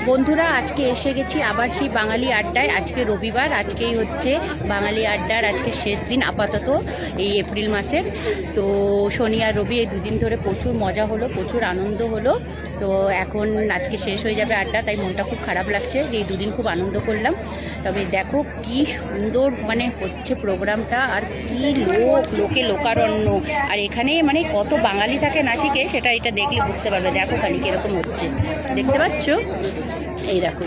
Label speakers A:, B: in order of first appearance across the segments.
A: বন্ধুরা আজকে এসে গেছি আবার সেই বাঙালি আড্ডায়। আজকে রবিবার, আজকেই হচ্ছে বাঙালি আড্ডার আজকে শেষ দিন আপাতত এই এপ্রিল মাসের। তো শনি আর রবি এই দুদিন ধরে প্রচুর মজা হলো, প্রচুর আনন্দ হলো। তো এখন আজকে শেষ হয়ে যাবে আড্ডা, তাই মনটা খুব খারাপ লাগছে। এই দুদিন খুব আনন্দ করলাম। তবে দেখো কি সুন্দর মানে হচ্ছে প্রোগ্রামটা, আর কি লোকে লোকারণ্য। আর এখানে মানে কত বাঙালি থাকে নাসিকে, সেটা এটা দেখলে বুঝতে পারবে। দেখো খালি কিরকম হচ্ছে, দেখতে পাচ্ছ? এই দেখো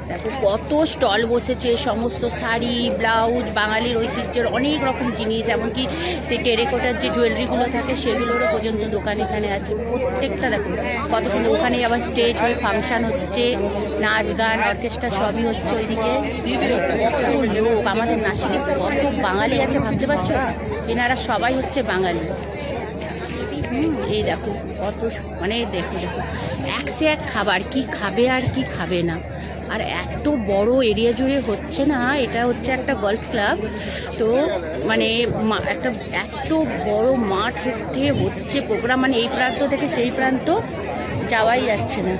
A: দেখো কত স্টল বসেছে, সমস্ত শাড়ি, ব্লাউজ, বাঙালির ঐতিহ্যের অনেক রকম জিনিস, এমনকি সেই টেরেকোটার যে জুয়েলারিগুলো থাকে সেগুলোরও পর্যন্ত দোকান এখানে আছে। প্রত্যেকটা দেখো কত সুন্দর। ওখানে আবার স্টেজ হয়ে ফাংশন হচ্ছে, নাচ গান অর্কেস্ট্রা সবই হচ্ছে ওইদিকে। কত লোক আমাদের নাসিকে, কত বাঙালি আছে ভাবতে পারছো? এনারা সবাই হচ্ছে বাঙালি। এই দেখো কত মানে দেখো দেখো এক সে এক খাবার, কি খাবে আর কি খাবে না। আর এত বড় এরিয়া জুড়ে হচ্ছে না, এটা হচ্ছে একটা গলফ ক্লাব। তো মানে একটা এত বড় মাঠে হচ্ছে প্রোগ্রাম, মানে এই প্রান্ত থেকে সেই প্রান্ত যাওয়াই যাচ্ছে না।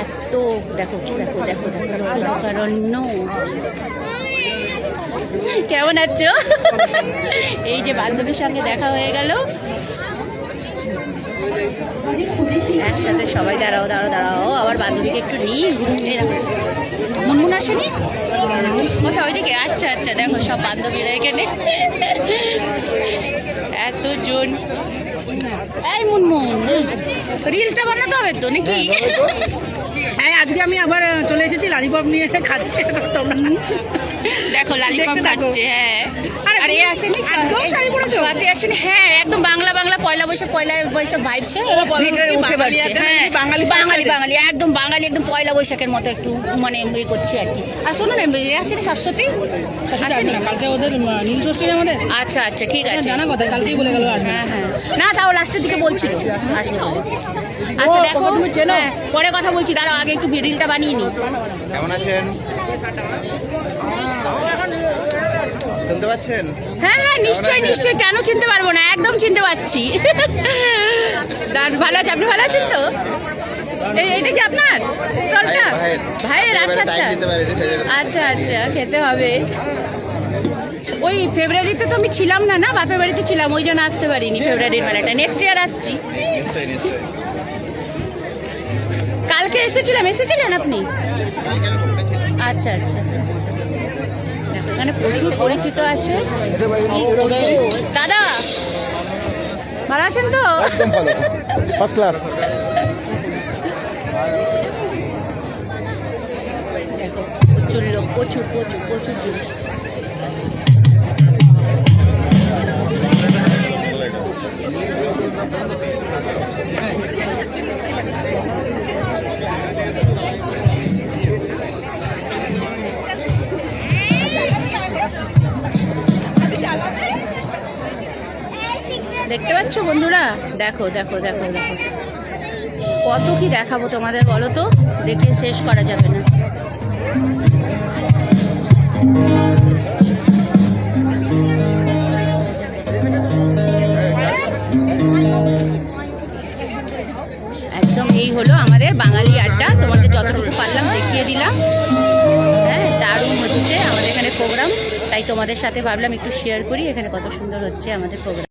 A: এত দেখো দেখো দেখো দেখো লোকারণ্য। কেমন আছো? এই যে বান্ধবীর সঙ্গে দেখা হয়ে গেল, একসাথে সবাই দাঁড়াও দাঁড়াও দাঁড়াও। আবার বান্ধবীকে একটু নিই। মুনমুন আসেনি কোথাও ওইদিকে? আচ্ছা আচ্ছা, দেখো সব বান্ধবীরা এখানে এতজন। এই মুনমুন, রিলটা বানাতে হবে তো নাকি?
B: হ্যাঁ, আজকে আমি আবার চলে এসেছি লালিপপ নিয়ে খাচ্ছি।
A: দেখো লালিপপ খাচ্ছে। হ্যাঁ, আর এ আসেনি,
B: শাড়ি পরেছো?
A: সাথে আসেনি। হ্যাঁ, একদম বাংলা বাংলা পয়লা বৈশাখ ভাইবসে ভিতরে উঠে পারছে। হ্যাঁ, বাঙালি বাঙালি একদম বাঙালি, একদম পয়লা বৈশাখের মতো একটু মানে ইয়ে করছে আর কি। আর শোনো না, এ আসেনি শাশ্বতী? আসেনি
B: কালকে ওদের নীল ষষ্ঠীর আমাদের।
A: আচ্ছা আচ্ছা, ঠিক আছে,
B: জানা কথা, কালকেই বলে গেল।
A: হ্যাঁ হ্যাঁ, না তাও লাস্টের দিকে বলছিল আসবে বলে। আচ্ছা দেখো, পরে কথা বলছি, দাঁড়াও আগে একটু রিলটা বানিয়ে নি।
C: কেমন আছেন? শুনতে পাচ্ছেন?
A: হ্যাঁ হ্যাঁ, নিশ্চয়ই নিশ্চয়ই, কেন চিনতে পারবো না, একদম চিনতে পারছি। ভালো আছে, আপনি ভালো আছেন তো? এইটা কি আপনার স্টলটা? ভাইয়ের? আচ্ছা আচ্ছা আচ্ছা আচ্ছা, খেতে হবে। ওই ফেব্রুয়ারিতে তো আমি ছিলাম না, না বাপের বাড়িতে ছিলাম, ওই জন্য আসতে পারিনি ফেব্রুয়ারির মেলাটা। নেক্সট ইয়ার আসছি। কালকে এসেছিলেন আপনি? আচ্ছা আচ্ছা, এখানে প্রচুর পরিচিত আছে। দাদা ভালো আছেন তো?
C: First class.
A: দেখো প্রচুর লোক, প্রচুর প্রচুর প্রচুর জিনিস। দেখতে পাচ্ছ বন্ধুরা? দেখো দেখো দেখো দেখো কত কি দেখাবো তোমাদের, বলো তো, দেখে শেষ করা যাবে না। একদম এই হলো আমাদের বাঙালি আড্ডা, তোমাদের যতটুকু পারলাম দেখিয়ে দিলাম। হ্যাঁ, দারুণ হচ্ছে আমাদের এখানে প্রোগ্রাম, তাই তোমাদের সাথে ভাবলাম একটু শেয়ার করি এখানে কত সুন্দর হচ্ছে আমাদের প্রোগ্রাম।